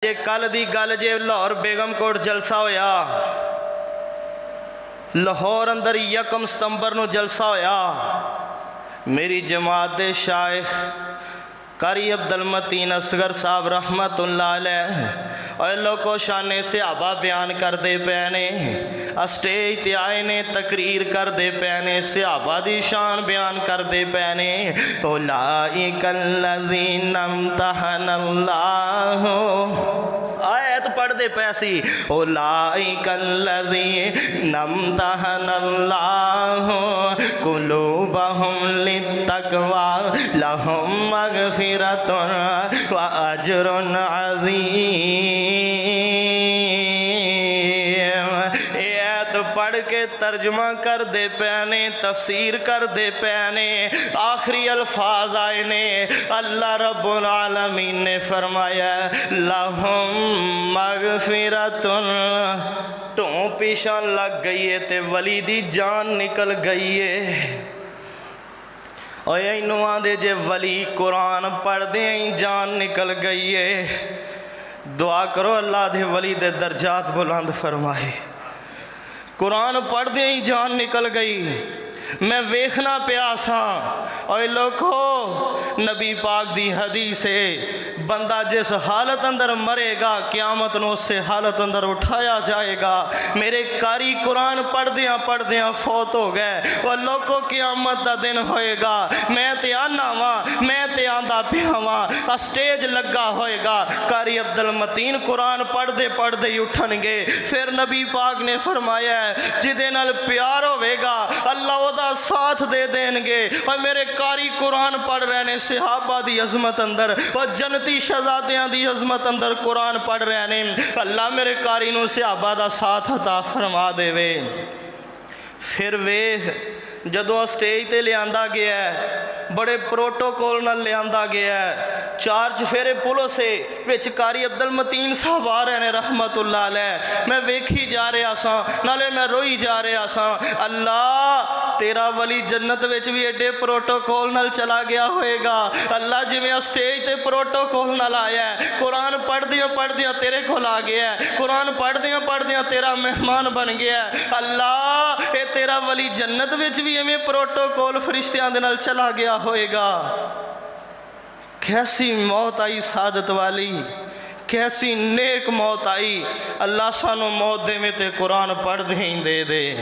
जे कल दी गल जे लाहौर बेगमकोट जलसा होया, लाहौर अंदर 1 सितंबर नूं जलसा होया। मेरी जमात दे शाइख कारी अब्दुल मतीन असगर साहब रहमतुल्लाह अलैह और लोगों शाने सहाबा बयान करते पे ने, स्टेज ते आए ने तकरीर करते पे ने, सहाबा दी शान बयान करते पे ने। उलाइकल्लज़ीना इम्तहनल्लाहु आयत पढ़ते पैसी, उलाइकल्लज़ीना इम्तहनल्लाहु कुलूबहुम लित्तक़वा लहुम मग़फ़िरतुन व अज्रुन अज़ीम। आयत पढ़ के तर्जुमा कर दे पैने, तफसीर कर दे पैने, आखिरी अल्फाज आए ने। अल्लाह रब्बुल आलमीन ने फरमाया लहुम मग़फ़िरतुन, ढों पीछा लग गई है ते वली दी जान निकल गई है। और इनू आदे जे वली कुरान पढ़दे ही जान निकल गई है। दुआ करो अल्लाह दे वली दे दर्जात बुलंद फरमाए। कुरान पढ़दे ही जान निकल गई। मैं वेखना पिया सा और लोगों नबी पाक दी हदीस है, बंदा जिस हालत अंदर मरेगा क़यामत नूं उस हालत अंदर उठाया जाएगा। मेरे कारी कुरान पढ़दियाँ पढ़दियाँ फौत हो गए और लोगों क़यामत दा दिन होएगा। मैं ते आना वा, मैं ते आंदा पिया वा, स्टेज लगा होएगा। कारी अब्दुल मतीन कुरान पढ़दे पढ़दे ही उठणगे। फिर नबी पाक ने फरमाया जिदे नाल प्यार होवेगा अल्लाह साथ दे देंगे। और मेरे कारी कुरान पढ़ रहे ने सहाबा दी अजमत अंदर और जनती शहजादियां दी अजमत अंदर कुरान पढ़ रहे ने। अल्लाह मेरे कारी नूं सहाबा दा साथ अता फरमा देवे। फिर वेख जदों स्टेज ते लियांदा गया है, बड़े प्रोटोकॉल नाल लियांदा गया है। 4 चफेरे पुलिस है विच कारी अब्दुल मतीन साहब आ रहे ने रहमतुल्लाह अलैह। मैं वेखी जा रहा सा, नाले मैं रोई जा रहा सा। अल्लाह तेरा वली जन्नत विच भी एडे प्रोटोकॉल नाल चला गया होएगा। अल्लाह जिवें स्टेज ते प्रोटोकॉल नाल आया है, कुरान पढ़दियाँ पढ़दियाँ तेरे कोल आ गया है, कुरान पढ़दियाँ पढ़दियाँ तेरा मेहमान बन गया है। अल्लाह ये तेरा वली जन्नत विच भी इवें प्रोटोकॉल फरिश्तियां दे नाल चला गया होएगा। कैसी मौत आई सादत वाली, कैसी नेक मौत आई। अल्लाह सानू मौत देवे ते कुरान पढ़ दे ही दे दे।